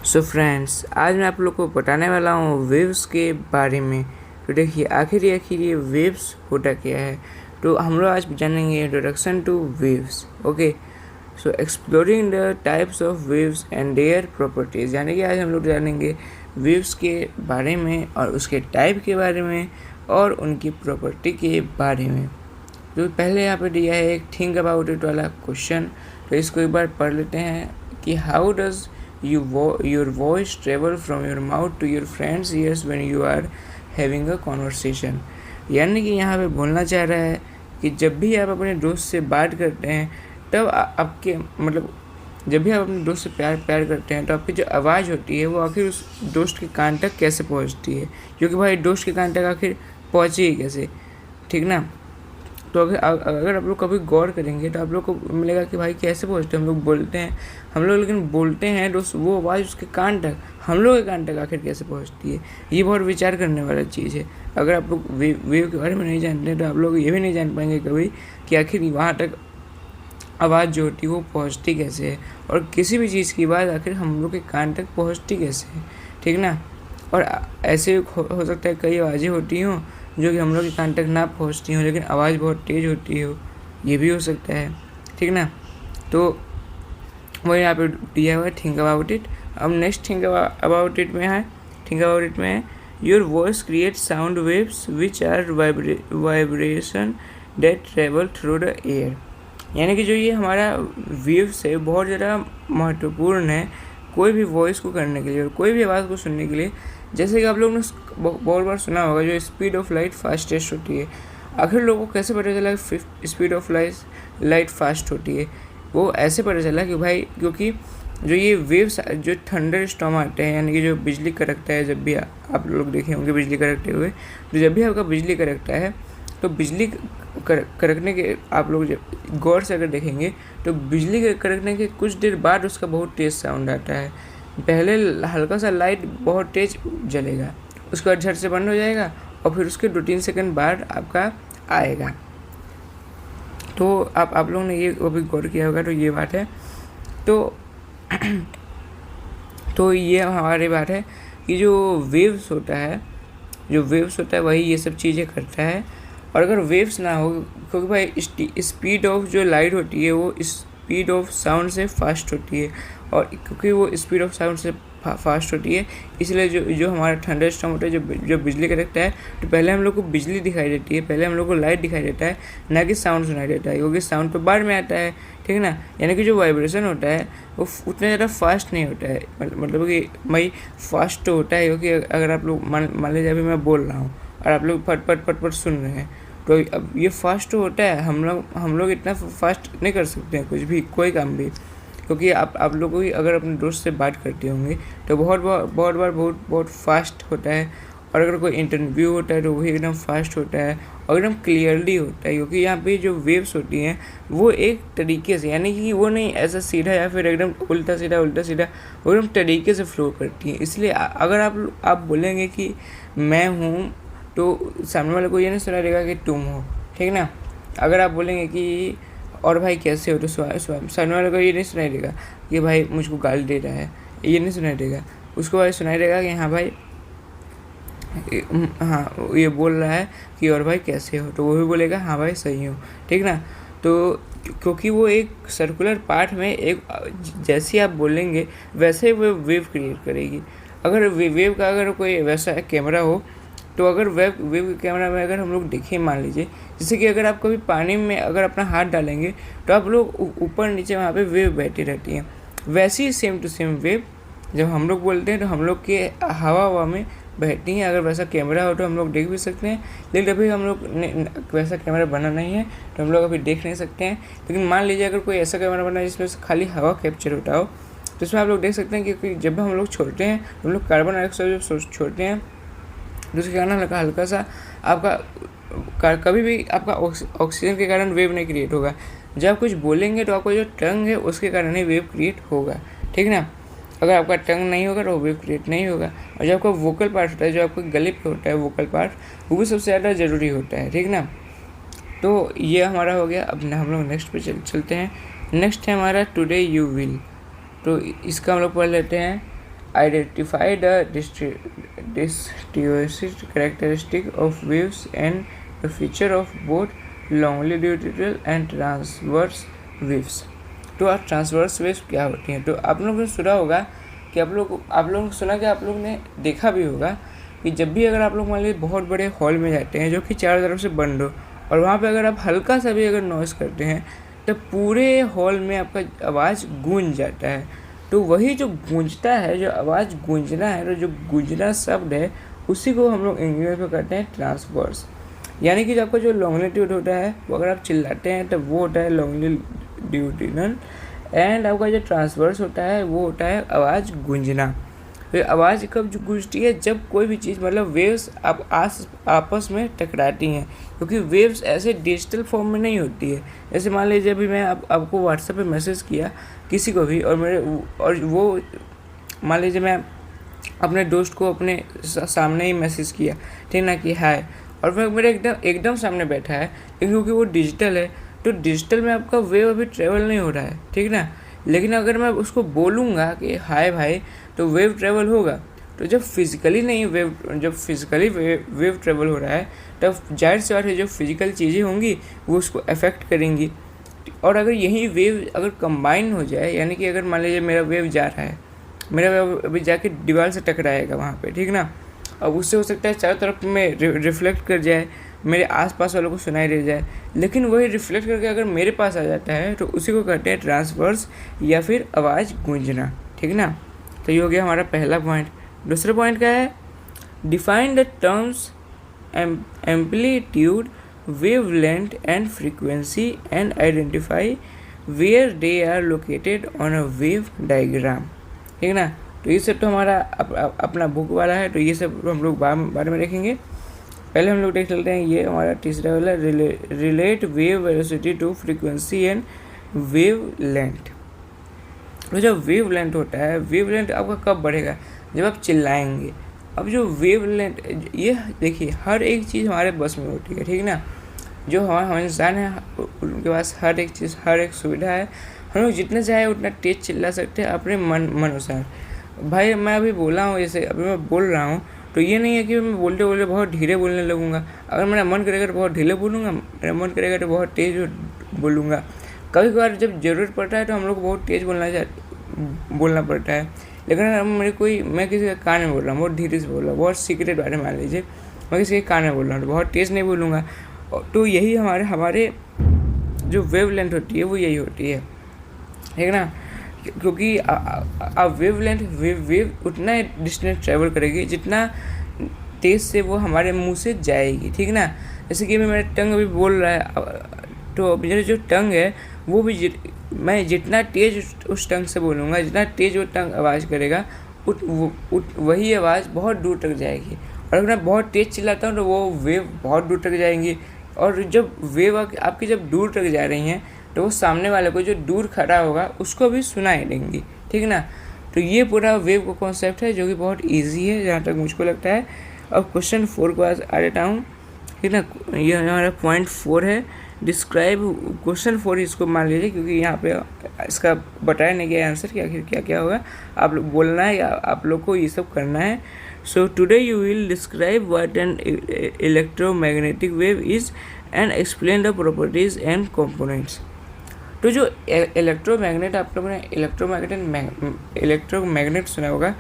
So friends, आज मैं आप लोग को बताने वाला हूँ वेव्स के बारे में। तो देखिए आखिर ये वेव्स होता क्या है। तो हम लोग आज जानेंगे introduction to waves. Okay, so exploring the types of waves and their properties, यानी कि आज हम लोग जानेंगे वेव्स के बारे में और उसके टाइप के बारे में और उनकी प्रॉपर्टी के बारे में। जो पहले यहाँ पे दिया है एक थिंक अबाउट इट वाला क्वेश्चन, तो इसको एक बार पढ़ लेते हैं कि how does your voice travel from your mouth to your friends ears when you are having a conversation। यानी कि यहाँ पे बोलना चाह रहा है कि जब भी आप अपने दोस्त से बात करते हैं तब आपके जब भी आप अपने दोस्त से प्यार करते हैं तो आपकी जो आवाज़ होती है वो आखिर उस दोस्त के कान तक कैसे पहुँचती है, क्योंकि भाई दोस्त के कान तक आखिर पहुँचेगी कैसे, ठीक ना। तो अगर आप लोग कभी गौर करेंगे तो आप लोग को मिलेगा कि भाई कैसे पहुँचते हैं हम लोग, बोलते हैं हम लोग, लेकिन बोलते हैं तो वो आवाज़ उसके कान तक, हम लोग के कान तक आखिर कैसे पहुँचती है, ये बहुत विचार करने वाला चीज़ है। अगर आप लोग वेव के बारे में नहीं जानते हैं तो आप लोग ये भी नहीं जान पाएंगे कभी कि आखिर वहाँ तक आवाज़ जो होती है वो पहुँचती कैसे है, और किसी भी चीज़ की बात आखिर हम लोग के कान तक पहुँचती कैसे है, ठीक ना। और ऐसे हो सकता है कई आवाज़ें होती हों जो कि हम लोग के कान तक ना पहुँचती हों लेकिन आवाज़ बहुत तेज़ होती हो, ये भी हो सकता है, ठीक ना। तो वो यहाँ पे दिया हुआ है थिंक अबाउट इट। अब नेक्स्ट थिंक अबाउट इट में है your voice create sound waves which are vibration that travel through the air. यानी कि जो ये हमारा वेव्स है बहुत ज़्यादा महत्वपूर्ण है कोई भी वॉइस को करने के लिए और कोई भी आवाज़ को सुनने के लिए। जैसे कि आप लोगों ने बहुत बार सुना होगा जो स्पीड ऑफ लाइट फास्टेस्ट होती है। आखिर लोगों को कैसे पता चला स्पीड ऑफ लाइट फास्ट होती है, वो ऐसे पता चला कि भाई क्योंकि जो ये वेव्स जो थंडर स्टॉर्म आते हैं, यानी कि जो बिजली कड़कता है, जब भी आप लोग देखे होंगे बिजली कड़कते हुए, तो जब भी आपका बिजली कड़कता है तो बिजली कड़कने के आप लोग जब गौर से अगर देखेंगे तो बिजली के कड़कने के कुछ देर बाद उसका बहुत तेज़ साउंड आता है। पहले हल्का सा लाइट बहुत तेज़ जलेगा, उसके बाद झट से बंद हो जाएगा और फिर उसके 2-3 सेकंड बाद आपका आएगा। तो आप लोगों ने ये अभी गौर किया होगा, तो ये बात है। तो ये हमारी बात है कि जो वेव्स होता है वही ये सब चीज़ें करता है। और अगर वेव्स ना हो, क्योंकि भाई स्पीड ऑफ जो लाइट होती है वो स्पीड ऑफ साउंड से फास्ट होती है, और क्योंकि वो स्पीड ऑफ साउंड से फास्ट होती है इसलिए जो हमारा थंडर स्टॉर्म होता है, जो बिजली कड़कता है, तो पहले हम लोग को बिजली दिखाई देती है, पहले हम लोग को लाइट दिखाई देता है, ना कि साउंड सुनाई देता है, क्योंकि साउंड तो बाद में आता है, ठीक ना। यानी कि जो वाइब्रेशन होता है वो उतना ज़्यादा फास्ट नहीं होता है, मतलब कि भाई फास्ट तो होता है, क्योंकि अगर आप लोग मान लीजिए अभी मैं बोल रहा हूँ और आप लोग फट सुन रहे हैं, तो अब ये फास्ट तो होता है, हम लोग इतना फास्ट नहीं कर सकते हैं कुछ भी, कोई काम भी, क्योंकि आप लोगों की अगर अपने दोस्त से बात करते होंगे तो बहुत फास्ट होता है। और अगर कोई इंटरव्यू होता है तो वही एकदम फास्ट होता है और एकदम क्लियरली होता है, क्योंकि यहाँ पे जो वेव्स होती हैं वो एक तरीके से, यानी कि वो नहीं ऐसा सीधा या फिर एकदम उल्टा सीधा वो एकदम तरीके से फ्लो करती हैं। इसलिए अगर आप बोलेंगे कि मैं हूँ तो सामने वाले को ये नहीं सुना देगा कि तुम हो, ठीक ना। अगर आप बोलेंगे कि और भाई कैसे हो, तो सामने वाले को ये नहीं सुनाई देगा कि भाई मुझको गाली दे रहा है, ये नहीं सुनाई देगा, उसको भाई सुनाई देगा कि हाँ भाई हाँ ये बोल रहा है कि और भाई कैसे हो, तो वो भी बोलेगा हाँ भाई सही हो, ठीक ना। तो क्योंकि वो एक सर्कुलर पार्ट में एक जैसे आप बोलेंगे वैसे ही वो वेव क्रिएट करेगी। अगर वेव का अगर कोई वैसा कैमरा हो, तो अगर वेव के कैमरा में अगर हम लोग देखें, मान लीजिए जैसे कि अगर आप कभी पानी में अगर अपना हाथ डालेंगे तो आप लोग ऊपर नीचे वहाँ पे वेव बहती रहती हैं, वैसे ही सेम टू सेम वेव जब हम लोग बोलते हैं तो हम लोग के हवा में बहती हैं। अगर वैसा कैमरा हो तो हम लोग देख भी सकते हैं, लेकिन अभी हम लोग वैसा कैमरा बना नहीं है तो हम लोग अभी देख नहीं सकते हैं। लेकिन मान लीजिए अगर कोई ऐसा कैमरा बना है जिसमें से खाली हवा कैप्चर होता हो, तो इसमें आप लोग देख सकते हैं क्योंकि जब हम लोग छोड़ते हैं तो हम लोग कार्बन डाइऑक्साइड जब छोड़ते हैं तो उसके कारण हल्का सा आपका कभी भी आपका ऑक्सीजन के कारण वेव नहीं क्रिएट होगा। जब आप कुछ बोलेंगे तो आपका जो टंग है उसके कारण ही वेव क्रिएट होगा, ठीक ना। अगर आपका टंग नहीं होगा तो वेव क्रिएट नहीं होगा। और जो आपका वोकल पार्ट होता है, जो आपके गले पे होता है वोकल पार्ट, वो भी सबसे ज़्यादा ज़रूरी होता है, ठीक ना। तो ये हमारा हो गया। अब हम लोग नेक्स्ट पे चलते हैं। नेक्स्ट है हमारा टुडे यू विल। तो इसका हम लोग पढ़ लेते हैं identify the distinguishing characteristic of waves and the feature of both longitudinal and transverse waves। तो ट्रांसवर्स वेव्स क्या होती हैं? तो आप लोगों ने सुना होगा कि आप लोगों ने सुना कि आप लोगों ने देखा भी होगा कि जब भी अगर आप लोग मान लीजिए बहुत बड़े हॉल में जाते हैं जो कि चारों तरफ से बंद हो, और वहाँ पे अगर आप हल्का सा भी अगर नॉइज़ करते हैं तो पूरे हॉल में आपका आवाज़ गूंज जाता है। तो वही जो गूंजता है, जो आवाज़ गूंजना है, तो जो गूंजना शब्द है उसी को हम लोग इंग्लिश में कहते हैं ट्रांसवर्स। यानी कि आपका जो लॉन्गिट्यूड होता है वो अगर आप चिल्लाते हैं तो वो होता है लॉन्गिट्यूडिनल, एंड आपका जो ट्रांसवर्स होता है वो होता है आवाज़ गूंजना। तो आवाज़ कब जो गूंजती है? जब कोई भी चीज़ मतलब वेव्स आपस में टकराती हैं, क्योंकि वेव्स ऐसे डिजिटल फॉर्म में नहीं होती है। जैसे मान लीजिए अभी मैं आपको व्हाट्सएप पे मैसेज किया किसी को भी, और वो मान लीजिए मैं अपने दोस्त को अपने सामने ही मैसेज किया, ठीक ना, कि हाय, और वह मेरे एकदम सामने बैठा है, क्योंकि वो डिजिटल है। तो डिजिटल में आपका वेव अभी ट्रेवल नहीं हो रहा है, ठीक ना। लेकिन अगर मैं उसको बोलूँगा कि हाय भाई, तो वेव ट्रेवल होगा। तो जब फिज़िकली वेव ट्रेवल हो रहा है तब जाहिर सी बात है जो फिज़िकल चीज़ें होंगी वो उसको अफेक्ट करेंगी। और अगर यही वेव अगर कंबाइन हो जाए, यानी कि अगर मान लीजिए मेरा वेव जा रहा है, मेरा वेव अभी जाके दीवार से टकराएगा वहाँ पे, ठीक ना, अब उससे हो सकता है चारों तरफ में रिफ्लेक्ट कर जाए, मेरे आसपास वालों को सुनाई दे जाए। लेकिन वही रिफ्लेक्ट करके अगर मेरे पास आ जाता है तो उसी को कहते हैं ट्रांसवर्स या फिर आवाज़ गूंजना, ठीक ना। तो ये हो गया हमारा पहला पॉइंट। दूसरा पॉइंट क्या है? Define the terms amplitude, wavelength and frequency and identify where they are located on a wave diagram, ठीक ना। तो ये सब तो हमारा अपना बुक वाला है, तो ये सब हम लोग बारे में देखेंगे। पहले हम लोग देख लेते हैं, ये हमारा तीसरा वाला, relate wave velocity to frequency and wavelength. तो जब वेव लेंथ होता है, वेव लेंथ आपका कब बढ़ेगा? जब आप चिल्लाएंगे। अब जो वेव लेंथ, ये देखिए हर एक चीज़ हमारे बस में होती है, ठीक ना। जो हम इंसान है उनके पास हर एक चीज़, हर एक सुविधा है। हम लोग जितना चाहे उतना तेज चिल्ला सकते हैं अपने मन अनुसार। भाई मैं अभी बोला हूँ, जैसे अभी मैं बोल रहा हूँ, तो ये नहीं है कि मैं बोलते बोलते बहुत धीरे बोलने लगूँगा। अगर मेरा मन करेगा तो बहुत धीरे बोलूँगा, मेरा मन करेगा तो बहुत तेज़ बोलूँगा। कभी कभार जब ज़रूरत पड़ता है तो हम लोग को बहुत तेज़ बोलना पड़ता है। लेकिन अगर मैं किसी के कान में बोल रहा हूँ, बहुत धीरे से बोल रहा हूँ, बहुत सीक्रेट बारे में मान लीजिए, मैं किसी के कान में बोल रहा हूँ तो बहुत तेज़ नहीं बोलूँगा। तो यही हमारे जो वेव लेंथ होती है वो यही होती है, ठीक ना। क्योंकि वेव लेंथ वेव उतना डिस्टेंस ट्रेवल करेगी जितना तेज़ से वो हमारे मुंह से जाएगी, ठीक ना। जैसे कि मेरा टंग अभी बोल रहा है, तो मेरा जो टंग है वो भी मैं जितना तेज़ उस टंग से बोलूँगा, जितना तेज़ वो टंग आवाज़ करेगा वही आवाज़ बहुत दूर तक जाएगी। और अगर मैं बहुत तेज़ चिल्लाता हूँ तो वो वेव बहुत दूर तक जाएंगी। और जब वेव आपकी जब दूर तक जा रही हैं तो वो सामने वाले को जो दूर खड़ा होगा उसको भी सुनाई देंगी, ठीक ना। तो ये पूरा वेव का कॉन्सेप्ट है जो कि बहुत इजी है जहाँ तक मुझको लगता है। अब क्वेश्चन 4 को आ जाता हूँ, ठीक ना। ये हमारा पॉइंट 4 है, डिस्क्राइब। क्वेश्चन 4 इसको मान लीजिए, क्योंकि यहाँ पे इसका बताया नहीं गया आंसर कि आखिर क्या क्या होगा। आप लोग बोलना है या आप लोग को ये सब करना है। So today you will describe what an electromagnetic wave is and explain the properties and components. तो जो इलेक्ट्रोमैग्नेट, आप लोगों ने इलेक्ट्रोमैग्नेट सुना होगा,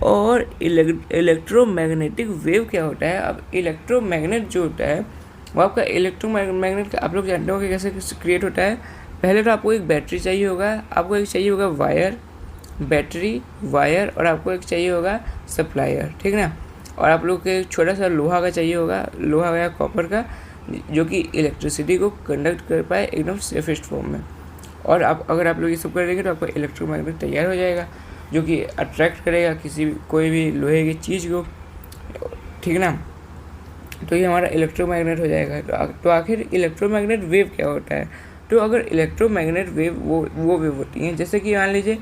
और इलेक्ट्रोमैग्नेटिक वेव क्या होता है। अब इलेक्ट्रोमैग्नेट जो होता है वो आपका इलेक्ट्रोमैग्नेट आप लोग जानते हो कि कैसे क्रिएट होता है। पहले तो आपको एक बैटरी चाहिए होगा, आपको एक चाहिए होगा बैटरी वायर, और आपको एक चाहिए होगा सप्लायर, ठीक ना। और आप लोग को एक छोटा सा लोहा का चाहिए होगा, लोहा या कॉपर का, जो कि इलेक्ट्रिसिटी को कंडक्ट कर पाए एकदम सेफेस्ट फॉर्म में। और अगर आप लोग ये सब करेंगे तो आपका इलेक्ट्रोमैग्नेट तैयार हो जाएगा, जो कि अट्रैक्ट करेगा कोई भी लोहे की चीज़ को, ठीक ना। तो ये हमारा इलेक्ट्रोमैग्नेट हो जाएगा। तो आखिर इलेक्ट्रोमैग्नेट वेव क्या होता है? तो अगर इलेक्ट्रोमैग्नेट वेव वो वेव होती हैं, जैसे कि मान लीजिए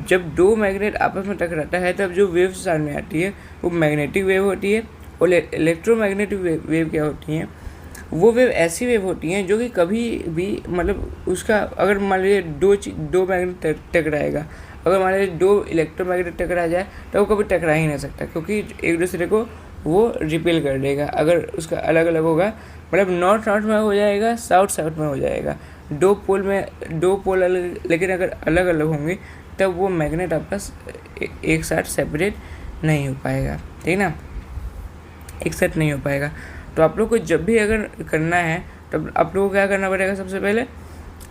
जब दो मैग्नेट आपस में टकराता है तब जो वेव सामने आती है वो मैग्नेटिक वेव होती है। और इलेक्ट्रोमैग्नेटिक वेव क्या होती हैं? वो वेव ऐसी वेव होती हैं जो कि कभी भी मतलब उसका अगर मान लीजिए दो मैग्नेट टकराएगा, अगर मान लीजिए दो इलेक्ट्रोमैग्नेट टकरा जाए तो वो कभी टकरा ही नहीं सकता, क्योंकि एक दूसरे को वो रिपेल कर देगा। अगर उसका अलग अलग होगा, मतलब नॉर्थ नॉर्थ में हो जाएगा, साउथ साउथ में हो जाएगा, दो पोल अलग, लेकिन अगर अलग अलग होंगे तब वो मैग्नेट आपका एक साथ सेपरेट नहीं हो पाएगा, ठीक ना, एक साथ नहीं हो पाएगा। तो आप लोग को जब भी अगर करना है तब आप लोग को क्या करना पड़ेगा, सबसे पहले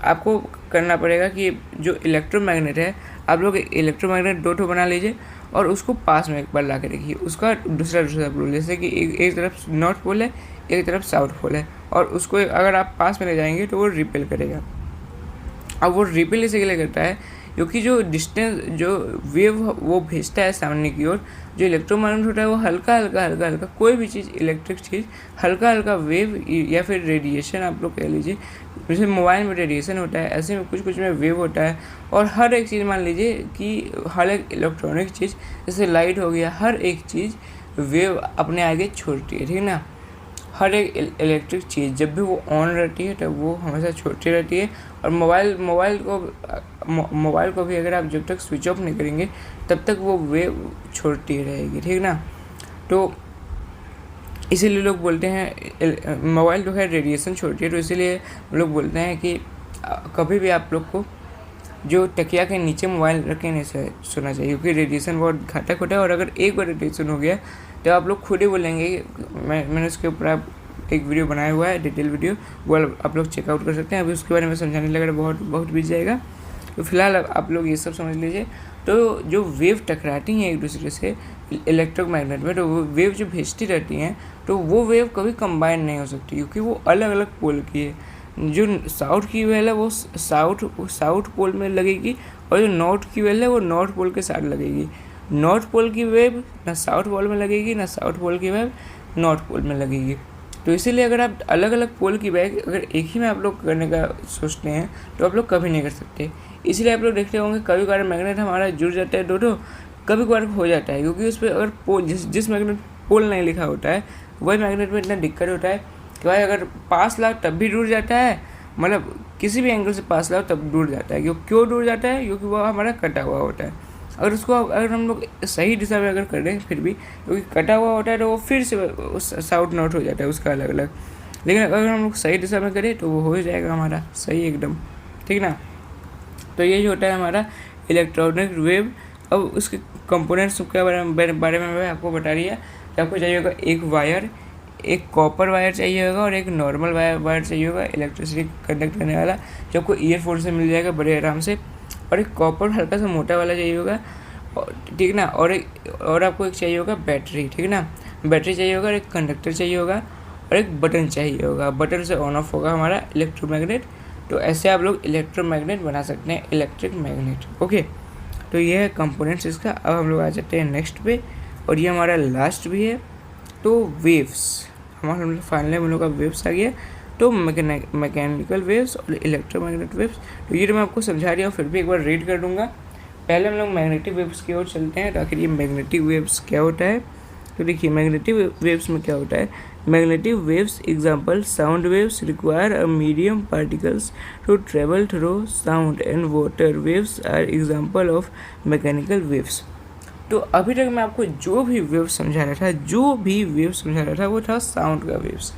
आपको करना पड़ेगा कि जो इलेक्ट्रोमैग्नेट है, आप लोग इलेक्ट्रोमैग्नेट दो ठो बना लीजिए और उसको पास में एक बार ला के रखिए। उसका दूसरा पोल, जैसे कि एक तरफ नॉर्थ पोल है, एक तरफ साउथ पोल है, और उसको अगर आप पास में ले जाएंगे तो वो रिपेल करेगा। अब वो रिपेल इसी के लिए करता है क्योंकि जो डिस्टेंस, जो वेव वो भेजता है सामने की ओर, जो इलेक्ट्रोमैग्नेट होता है वो हल्का हल्का कोई भी चीज़, इलेक्ट्रिक चीज़, हल्का वेव या फिर रेडिएशन आप लोग कह लीजिए। जैसे मोबाइल में रेडिएशन होता है, ऐसे में कुछ में वेव होता है। और हर एक चीज़, मान लीजिए कि हर एक इलेक्ट्रॉनिक चीज़, जैसे लाइट हो गया, हर एक चीज़ वेव अपने आगे छोड़ती है, ठीक ना। हर एक इलेक्ट्रिक चीज़ जब भी वो ऑन रहती है तब वो हमेशा छोटी रहती है। और मोबाइल को भी अगर आप जब तक स्विच ऑफ नहीं करेंगे तब तक वो वेव छोड़ती रहेगी, ठीक ना। तो इसीलिए लोग बोलते हैं, मोबाइल तो खैर रेडिएशन छोड़ती है, तो इसीलिए लोग बोलते हैं कि कभी भी आप लोग को जो तकिया के नीचे मोबाइल रख के नहीं सोना चाहिए, क्योंकि रेडिएशन बहुत घातक होता है। और अगर एक बार रेडिएशन हो गया तो आप लोग खुद ही बोलेंगे कि मैंने उसके ऊपर आप एक वीडियो बनाया हुआ है, डिटेल वीडियो, वो आप लोग चेकआउट कर सकते हैं। अभी उसके बारे में समझाने लगा बहुत बीत जाएगा, तो फिलहाल आप लोग ये सब समझ लीजिए। तो जो वेव टकराती हैं एक दूसरे से इलेक्ट्रोमैग्नेट में, तो वो वेव जो भेजती रहती हैं, तो वो वेव कभी कंबाइन नहीं हो सकती, क्योंकि वो अलग अलग पोल की है। जो साउथ की वेव है वो साउथ पोल में लगेगी, और जो नॉर्थ की वेव है वो नॉर्थ पोल के साथ लगेगी। नॉर्थ पोल की वेव ना साउथ पोल में लगेगी, ना साउथ पोल की वेव नॉर्थ पोल में लगेगी। तो इसीलिए अगर आप अलग अलग पोल की वेव अगर एक ही में आप लोग करने का सोचते हैं तो आप लोग कभी नहीं कर सकते। इसलिए आप लोग देखते होंगे कभी कभार मैग्नेट हमारा जुड़ जाता है दो, कभी कभार हो जाता है, क्योंकि उस पर अगर पोल जिस मैग्नेट पोल नहीं लिखा होता है वही मैग्नेट में इतना दिक्कत होता है कि भाई अगर पास लाओ तब भी जुड़ जाता है, मतलब किसी भी एंगल से पास लाओ तब जुड़ जाता है। क्यों जुड़ जाता है? क्योंकि वो हमारा कटा हुआ होता है। अगर हम लोग सही दिशा में अगर करें फिर भी, क्योंकि कटा हुआ होता है तो वो फिर से साउथ नॉर्थ हो जाता है उसका अलग अलग। लेकिन अगर हम लोग सही दिशा में करें तो वो हो जाएगा हमारा सही एकदम, ठीक ना। तो ये जो होता है हमारा इलेक्ट्रॉनिक वेव। अब उसके कंपोनेंट्स के बारे में मैं आपको बता रही है कि आपको चाहिए होगा एक वायर, एक कॉपर वायर चाहिए होगा और एक नॉर्मल वायर चाहिए होगा इलेक्ट्रिसिटी कंडक्ट करने वाला, जो आपको ईयरफोन से मिल जाएगा बड़े आराम से। और एक कॉपर हल्का सा मोटा वाला चाहिए होगा, ठीक ना। और आपको एक चाहिए होगा बैटरी, ठीक ना, बैटरी चाहिए होगा, एक कंडक्टर चाहिए होगा और एक बटन चाहिए होगा। बटन से ऑन ऑफ होगा हमारा इलेक्ट्रोमैग्नेट। तो ऐसे आप लोग इलेक्ट्रोमैग्नेट बना सकते हैं, इलेक्ट्रिक मैग्नेट। ओके, तो ये है कंपोनेंट्स इसका। अब हम लोग आ जाते हैं नेक्स्ट पे, और ये हमारा लास्ट भी है। तो वेव्स हमारा फाइनली हम लोग का वेव्स आ गया। तो मैकेनिकल वेव्स और इलेक्ट्रोमैग्नेटिक वेव्स, तो ये तो मैं आपको समझा रही हूँ, फिर भी एक बार रीड कर दूंगा। पहले हम लोग मैग्नेटिक वेव्स की ओर चलते हैं, तो आखिर ये मैग्नेटिक वेव्स क्या होता है। तो देखिए मैग्नेटिक वेव्स में क्या होता है। Magnetic waves example sound waves require a medium particles to travel through sound and water waves are example of mechanical waves. तो अभी तक मैं आपको जो भी वेव समझा रहा था वो था साउंड का वेव्स।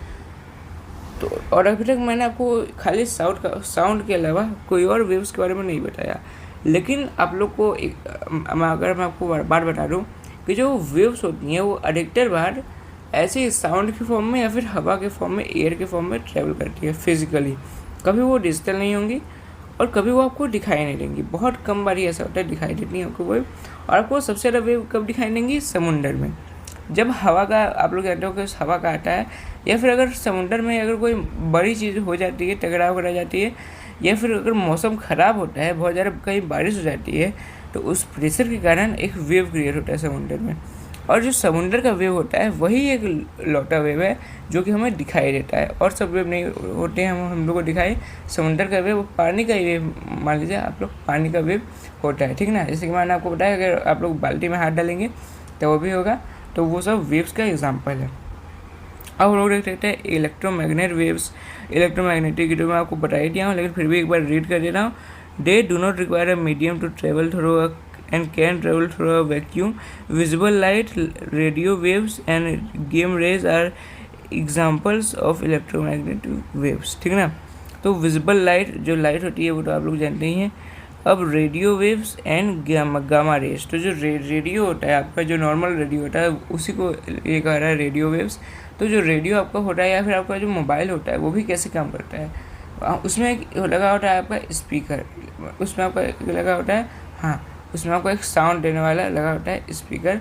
तो और अभी तक मैंने आपको खाली साउंड के अलावा कोई और वेव्स के बारे में नहीं बताया। लेकिन आप लोग को अगर मैं आपको बार बता दूँ कि जो वेव्स होती हैं वो अधिकतर बार ऐसे साउंड के फॉर्म में या फिर हवा के फॉर्म में, एयर के फॉर्म में ट्रेवल करती है फिजिकली। कभी वो डिजिटल नहीं होंगी और कभी वो आपको दिखाई नहीं देंगी। बहुत कम बार ही ऐसा होता है दिखाई देती है आपको वेव। और आपको सबसे ज़्यादा वेव कब दिखाई देंगी? समुंदर में। जब हवा का, आप लोग जानते हो कि हवा का आता है, या फिर अगर समुंदर में अगर कोई बड़ी चीज़ हो जाती है, टकराव करा जाती है, या फिर अगर मौसम ख़राब होता है, बहुत ज़्यादा कहीं बारिश हो जाती है, तो उस प्रेशर के कारण एक वेव क्रिएट होता है समुंदर में। और जो समुंदर का वेव होता है वही एक लौटा वेव है जो कि हमें दिखाई देता है, और सब वेव नहीं होते हैं हम लोग को दिखाई। समुंदर का वेव पानी का ही वेव, मान लीजिए आप लोग पानी का वेव होता है, ठीक ना। जैसे कि मैंने आपको बताया अगर आप लोग बाल्टी में हाथ डालेंगे तो वो भी होगा। तो वो सब वेव्स का एग्जाम्पल है। अब हम लोग देख सकते हैं इलेक्ट्रोमैग्नेट वेव्स। इलेक्ट्रोमैग्नेटिक की तो मैं आपको बता ही दिया हूँ, लेकिन फिर भी एक बार रीड कर दे रहा हूँ। They do not require a medium to travel through a and can travel through a vacuum. Visible light, radio waves and game rays are examples of electromagnetic waves, ठीक है ना। तो विजिबल लाइट, जो light होती है वो तो आप लोग जानते ही हैं। अब radio waves and gamma rays, तो जो रेडियो होता है आपका, जो नॉर्मल रेडियो होता है उसी को ये कह रहा है रेडियो वेव्स। तो जो रेडियो आपका होता है या फिर आपका जो मोबाइल होता है वो भी कैसे काम करता है, उसमें एक लगा होता है आपका स्पीकर, उसमें आपका लगा होता है, हाँ उसमें आपको एक साउंड देने वाला लगा होता है स्पीकर,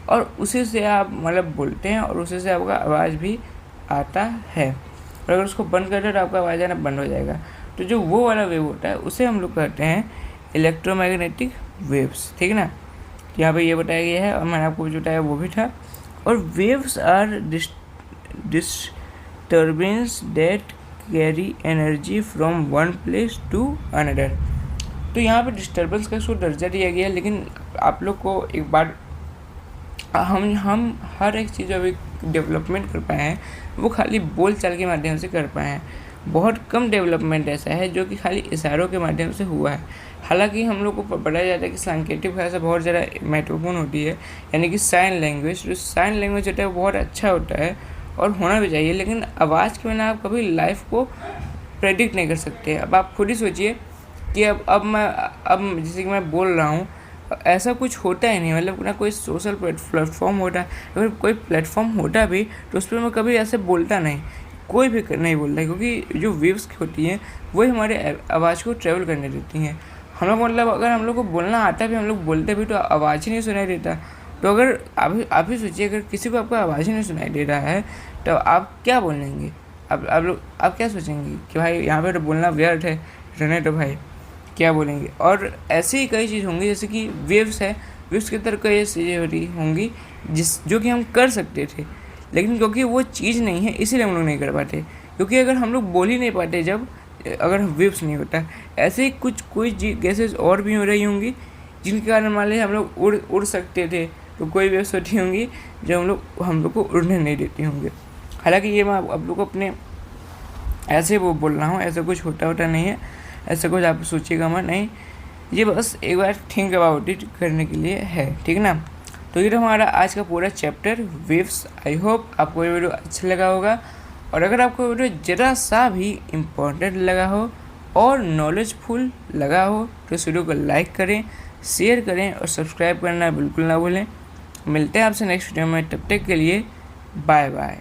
और उसी से आप मतलब बोलते हैं और उसी से आपका आवाज़ भी आता है। और अगर उसको बंद कर दो तो आपका आवाज़ आना बंद हो जाएगा। तो जो वो वाला वेव होता है उसे हम लोग कहते हैं इलेक्ट्रोमैग्नेटिक वेव्स, ठीक है ना। यहाँ पे ये बताया गया है और मैंने आपको जो बताया वो भी था। और waves are disturbance that carry energy from one place to another. तो यहाँ पे डिस्टर्बेंस का इसको दर्जा दिया गया है, लेकिन आप लोग को एक बार हम हर एक चीज़ अभी डेवलपमेंट कर पाए हैं वो खाली बोल चाल के माध्यम से कर पाए हैं। बहुत कम डेवलपमेंट ऐसा है जो कि खाली इशारों के माध्यम से हुआ है। हालांकि हम लोग को बताया जाता है कि सांकेतिक भाषा बहुत ज़्यादा महत्वपूर्ण होती है, यानी कि साइन लैंग्वेज। जो साइन लैंग्वेज होता है वो बहुत अच्छा होता है और होना भी चाहिए, लेकिन आवाज़ के बिना आप कभी लाइफ को प्रेडिक्ट नहीं कर सकते। अब आप खुद ही सोचिए कि अब जैसे कि मैं बोल रहा हूँ, ऐसा कुछ होता ही नहीं, मतलब ना कोई सोशल प्लेटफॉर्म होता है, अगर कोई प्लेटफॉर्म होता भी तो उस पर मैं कभी ऐसे बोलता नहीं, कोई भी नहीं बोलता, क्योंकि जो वेव्स होती हैं वही हमारे आवाज़ को ट्रेवल करने देती हैं। हम लोग मतलब अगर हम लोग को बोलना आता भी, हम लोग बोलते भी तो आवाज़ ही नहीं सुनाई देता। तो अगर आप ही सोचिए, अगर किसी को आपका आवाज़ ही नहीं सुनाई दे रहा है तो आप क्या बोलेंगे? आप क्या सोचेंगे कि भाई यहाँ पर तो बोलना व्यर्थ है, रहने तो भाई, क्या बोलेंगे। और ऐसे ही कई चीज़ होंगी, जैसे कि वेव्स है, वेव्स के तरह कई चीज़ें होंगी जो कि हम कर सकते थे, लेकिन क्योंकि वो चीज़ नहीं है इसीलिए हम लोग नहीं कर पाते। क्योंकि अगर हम लोग बोल ही नहीं पाते जब, अगर वेव्स नहीं होता, ऐसे ही कोई गैसेस और भी हो रही होंगी जिनके कारण मान लीजिए हम लोग उड़ सकते थे, तो कोई वेव्स होती होंगी जो हम लोग को उड़ने नहीं देती होंगी। हालांकि ये मैं आप लोग को अपने ऐसे वो बोल रहा हूँ, ऐसा कुछ होता नहीं है, ऐसा कुछ आप सोचिएगा मत, नहीं, ये बस एक बार थिंक अबाउट इट करने के लिए है, ठीक है ना। तो ये तो हमारा आज का पूरा चैप्टर वेव्स। आई होप आपको ये वीडियो अच्छा लगा होगा, और अगर आपको वीडियो ज़रा सा भी इम्पोर्टेंट लगा हो और नॉलेजफुल लगा हो तो इस वीडियो को लाइक करें, शेयर करें और सब्सक्राइब करना बिल्कुल ना भूलें। मिलते हैं आपसे नेक्स्ट वीडियो में, तब तक के लिए बाय बाय।